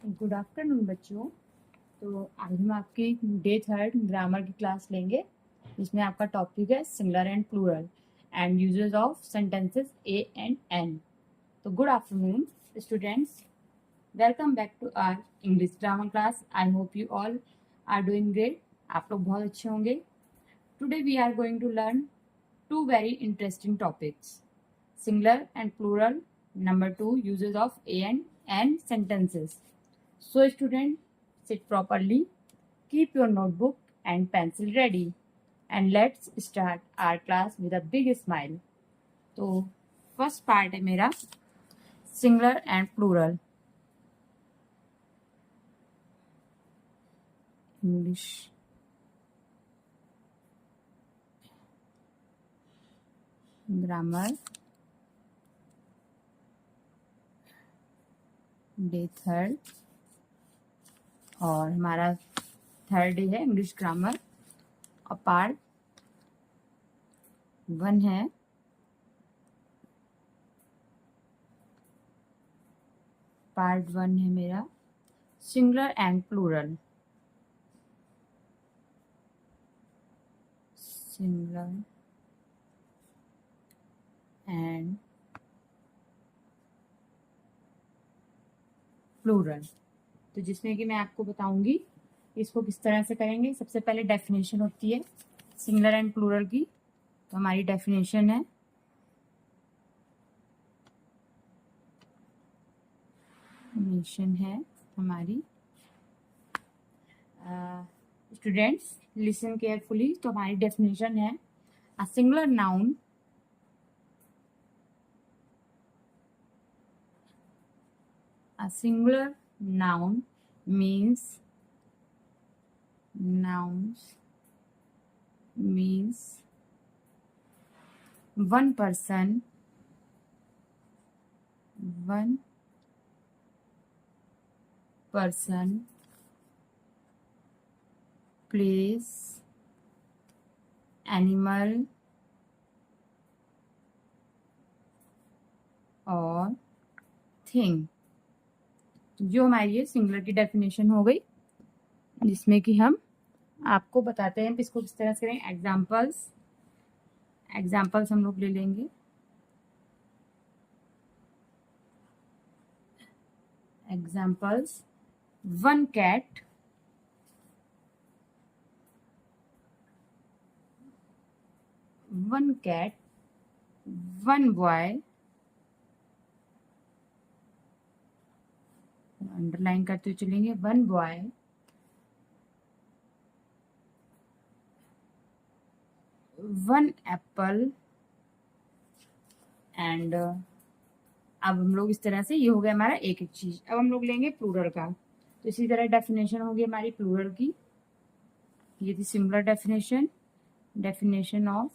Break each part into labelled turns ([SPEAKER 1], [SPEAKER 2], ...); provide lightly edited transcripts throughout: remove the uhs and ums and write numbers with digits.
[SPEAKER 1] Good afternoon बच्चों। तो आज हम आपकी डे 3 ग्रामर की क्लास लेंगे, जिसमें आपका टॉपिक है singular and plural and uses of sentences a and an. तो good afternoon students, welcome back to our English grammar class. I hope you all are doing great. आप लोग बहुत अच्छे होंगे। Today we are going to learn two very interesting topics, singular and plural, number 2 uses of a and sentences. So student, sit properly, keep your notebook and pencil ready, and let's start our class with a big smile. तो first part है मेरा singular and plural. English grammar day 3 और हमारा 3rd day है English grammar और part 1 है मेरा singular and plural. Singular and plural, तो जिसमें कि मैं आपको बताऊंगी इसको किस तरह से करेंगे। सबसे पहले डेफिनेशन होती है सिंगुलर एंड प्लूरल की। तो हमारी डेफिनेशन है हमारी, स्टूडेंट्स लिसन केयरफुली। तो हमारी डेफिनेशन है a singular noun means one person, place, animal और थिंग। जो हमारी ये सिंगुलर की डेफिनेशन हो गई, जिसमें कि हम आपको बताते हैं इसको किस तरह से करें। एग्जाम्पल्स हम लोग ले लेंगे। Examples, one cat, one boy, underline करते हुए चलेंगे, one boy, one apple and अब हम लोग इस तरह से, ये हो गया हमारा एक एक चीज। अब हम लोग लेंगे प्लूरल का। तो इसी तरह डेफिनेशन होगी हमारी प्लूरल की। ये थी सिंगुलर डेफिनेशन ऑफ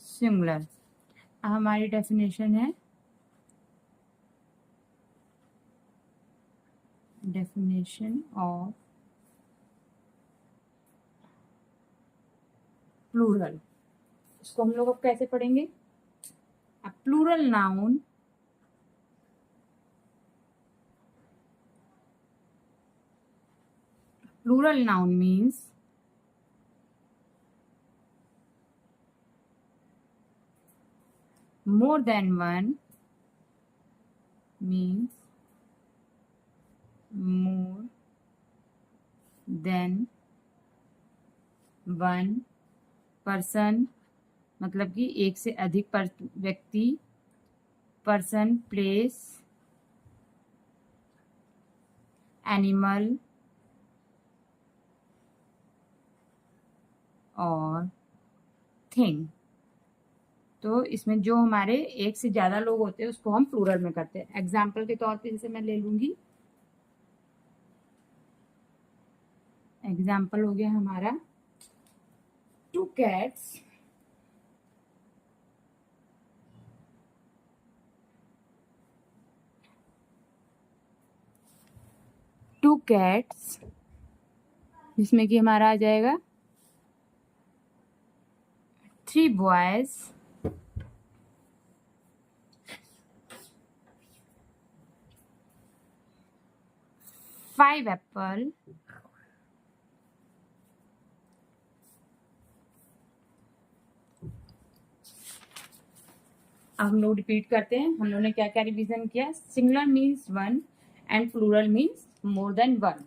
[SPEAKER 1] सिंगुलर। अब हमारी डेफिनेशन है डेफिनेशन ऑफ प्लूरल। इसको हम लोग अब कैसे पढ़ेंगे। A plural noun means more than one, person, मतलब कि एक से अधिक व्यक्ति, पर्सन, प्लेस, एनिमल और थिंग। तो इसमें जो हमारे एक से ज्यादा लोग होते हैं उसको हम प्लूरल में करते हैं। एग्जाम्पल के तौर पे जैसे मैं ले लूंगी, एग्जाम्पल हो गया हमारा टू कैट्स, जिसमें कि हमारा आ जाएगा 3 boys, 5 apple. अब हम लोग रिपीट करते हैं, हम लोगों ने क्या क्या रिवीजन किया। Singular means one and plural means more than one.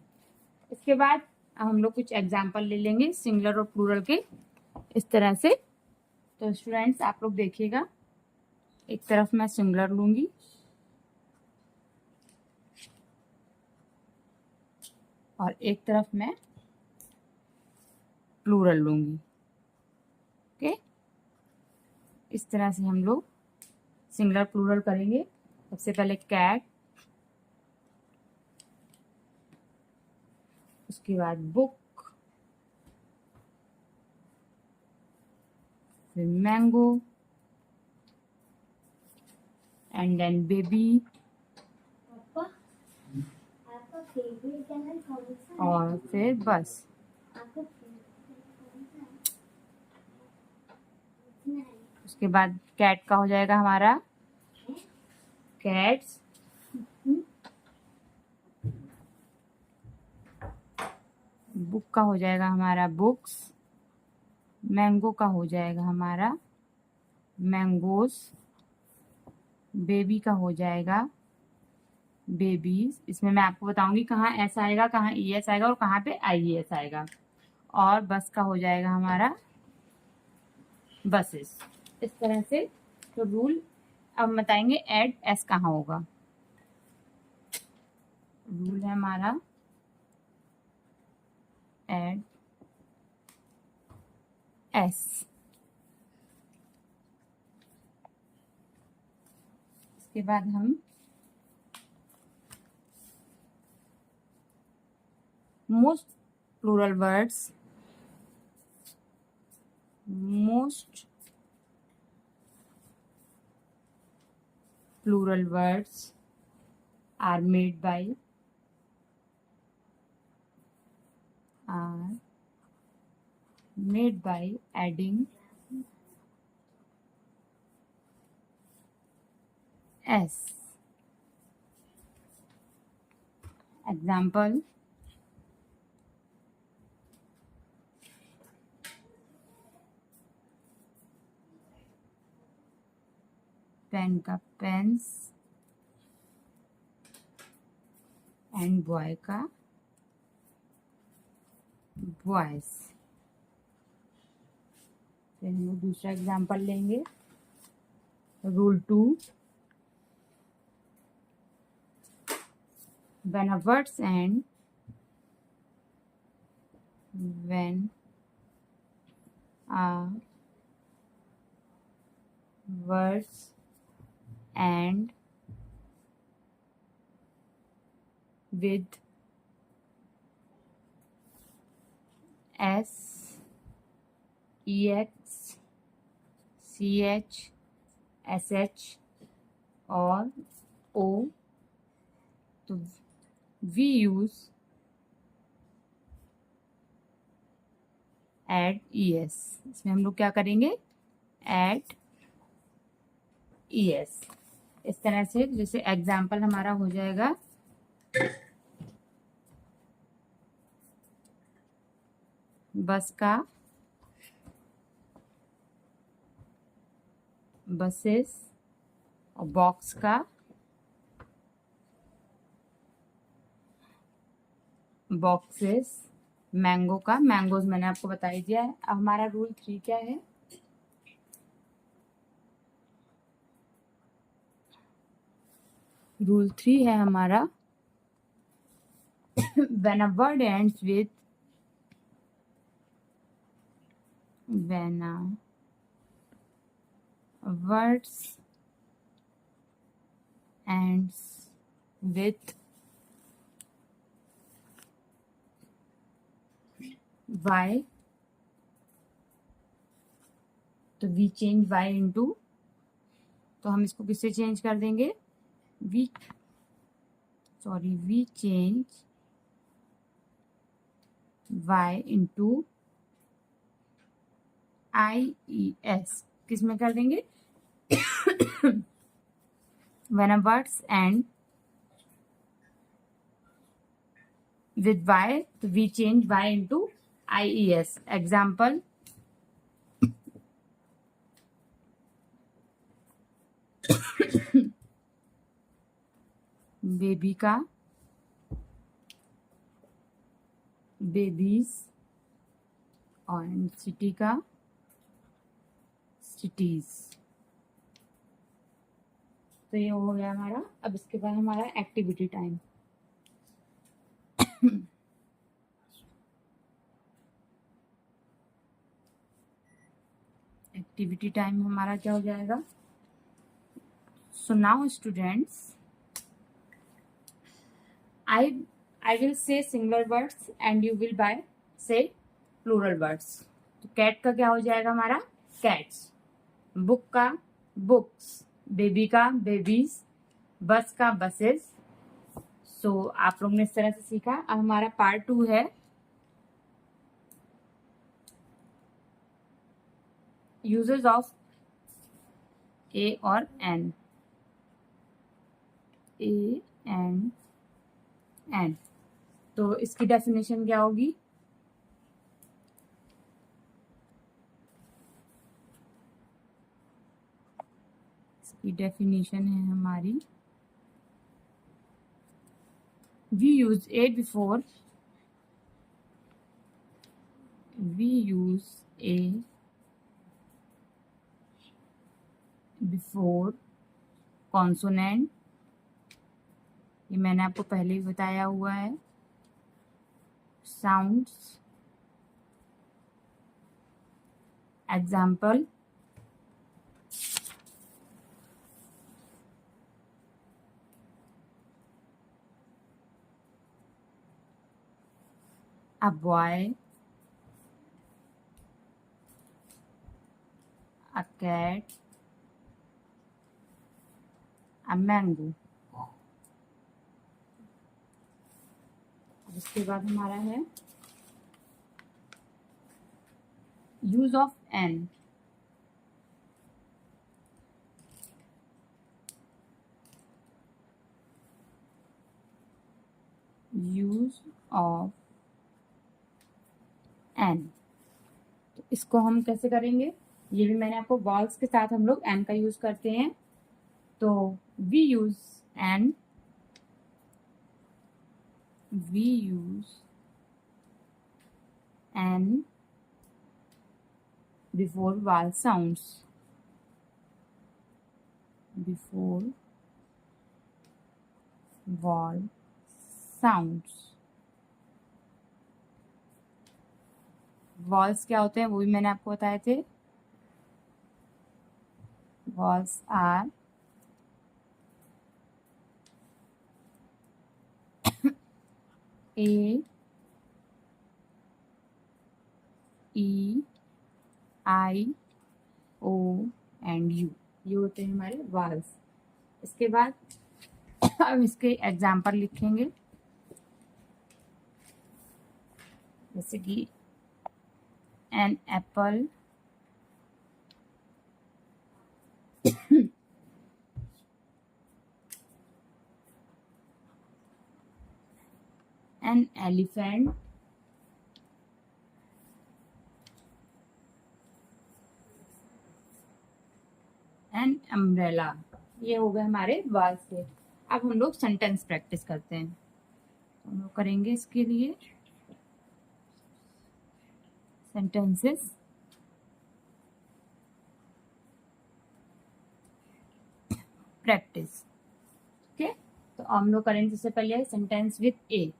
[SPEAKER 1] इसके बाद हम लोग कुछ एग्जाम्पल ले लेंगे सिंगुलर और प्लूरल के इस तरह से। तो स्टूडेंट्स आप लोग देखिएगा, एक तरफ मैं सिंगुलर लूंगी और एक तरफ मैं प्लूरल लूंगी। ओके, इस तरह से हम लोग सिंगुलर प्लूरल करेंगे। सबसे पहले कैट, उसके बाद बुक, फिर मैंगो एंड देन बेबी,
[SPEAKER 2] पापा आपका फेवरेट कलर कौन सा है?
[SPEAKER 1] और फिर बस।
[SPEAKER 2] आपका फेवरेट कलर कौन सा है?
[SPEAKER 1] उसके बाद कैट का हो जाएगा हमारा कैट्स, बुक का हो जाएगा हमारा बुक्स, मैंगो का हो जाएगा हमारा मैंगोस, बेबी का हो जाएगा बेबीज। इसमें मैं आपको बताऊंगी कहाँ एस आएगा, कहाँ ई एस आएगा और कहाँ पे आई एस आएगा। और बस का हो जाएगा हमारा बसेस। इस तरह से तो रूल अब बताएंगे एड एस कहाँ होगा। रूल है हमारा एड एस। इसके बाद हम most plural words, most plural words are made by adding s. Example, pen का पेन्स एंड बॉय का बॉयज। फिर हम लोग दूसरा एग्जाम्पल लेंगे, rule 2, when a words end when a words and with s, ex, ch, sh और o, तो we use add es। इसमें हम लोग क्या करेंगे, add es। इस तरह से जैसे एग्जाम्पल हमारा हो जाएगा बस का बसेस और बॉक्स का बॉक्सेस, मैंगो का मैंगोज मैंने आपको बता ही दिया है। अब हमारा रूल 3 क्या है, रूल 3 है हमारा when a word ends with when a words ends with y, तो वी चेंज y इंटू, तो हम इसको किससे चेंज कर देंगे, we change y into I E S, किस में कर देंगे, when a words end with y, we change y into ies. Example, baby का बेबीज और सिटी का सिटीज। तो ये हो गया हमारा। अब इसके बाद हमारा एक्टिविटी टाइम। एक्टिविटी टाइम हमारा क्या हो जाएगा? So now students, I will say singular words and you will by say plural words. तो cat का क्या हो जाएगा हमारा? cats. book का books. baby का babies. bus का buses. So आप लोग ने इस तरह से सीखा। अब हमारा पार्ट 2 है uses of a और n. a and n. तो इसकी डेफिनेशन क्या होगी? इसकी डेफिनेशन है हमारी, we use a before consonant। ये मैंने आपको पहले ही बताया हुआ है। Sounds, example, a boy, a cat, a mango। इसके बाद हमारा है use of an. Use of an, तो इसको हम कैसे करेंगे? ये भी मैंने आपको वॉल्स के साथ हम लोग एन का यूज करते हैं। तो we use an, we use n before vowel sounds. Before vowel sounds. vowels क्या होते हैं वो भी मैंने आपको बताए थे। vowels are A, E, I, O and U। ये होते हैं हमारे vowels। इसके बाद अब इसके एग्जाम्पल लिखेंगे, जैसे कि an apple, an elephant, an umbrella। ये हो गए हमारे वर्ड से। अब हम लोग सेंटेंस प्रैक्टिस करते हैं। हम लोग करेंगे इसके लिए सेंटेंसेस प्रैक्टिस। ओके, तो हम लोग करेंगे सबसे पहले sentence with a.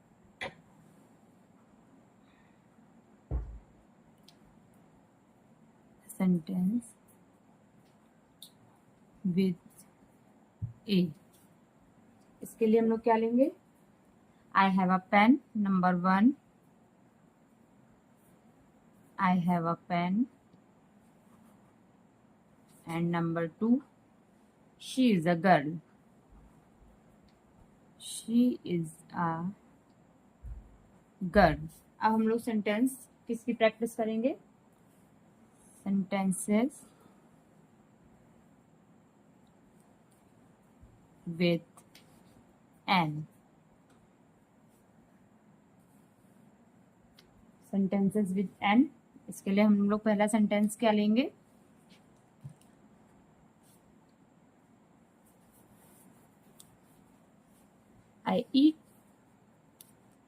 [SPEAKER 1] Sentence with a. इसके लिए हम लोग क्या लेंगे? I have a pen, number 1। I have a pen, and number 2, she is a girl। she is a girl। अब हम लोग सेंटेंस किसकी प्रैक्टिस करेंगे? Sentences with an. Sentences with an. इसके लिए हम लोग पहला सेंटेंस क्या लेंगे, I eat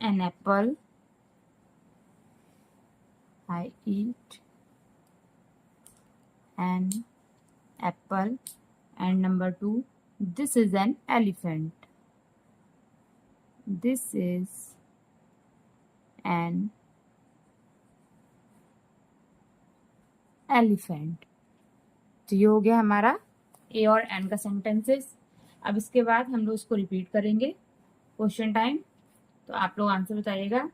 [SPEAKER 1] an apple, I eat an apple. And number 2, this is an elephant, this is an elephant. तो ये हो गया हमारा ए और एन का सेंटेंसेस। अब इसके बाद हम लोग इसको रिपीट करेंगे, क्वेश्चन टाइम। तो आप लोग आंसर बताइएगा,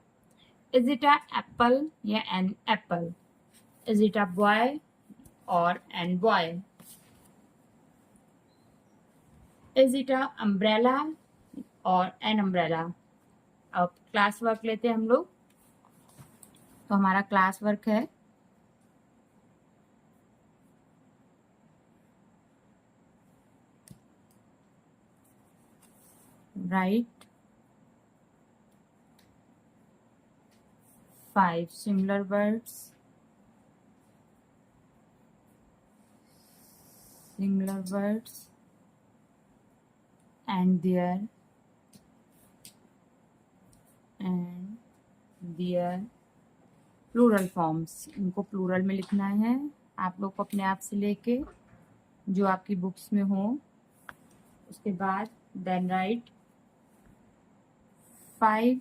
[SPEAKER 1] इज इट अ एप्पल या an apple, is it a boy और an boy, is it a umbrella और एन अम्ब्रेला। अब क्लास वर्क लेते हैं हम लोग। तो हमारा क्लास वर्क है, write 5 similar words, and their plural forms. इनको प्लूरल में लिखना है आप लोग को अपने आप से लेके, जो आपकी बुक्स में हो। उसके बाद then right 5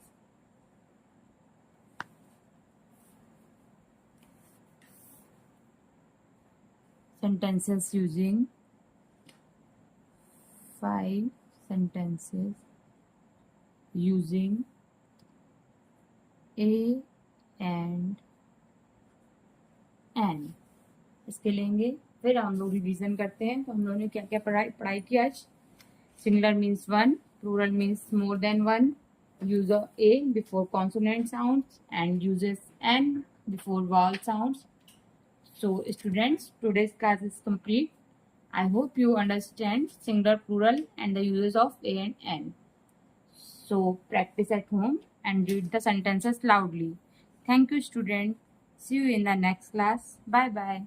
[SPEAKER 1] sentences using 5 sentences using A and N। इसके लेंगे, फिर हम लोग रिवीजन करते हैं। तो हम लोगों ने क्या क्या पढ़ाई की आज। Singular means 1, plural means more than 1, use of A before consonant sounds and uses N before vowel sounds. So students, today's class is complete. I hope you understand singular, plural and the uses of A and N. So practice at home and read the sentences loudly. Thank you students. See you in the next class. Bye bye.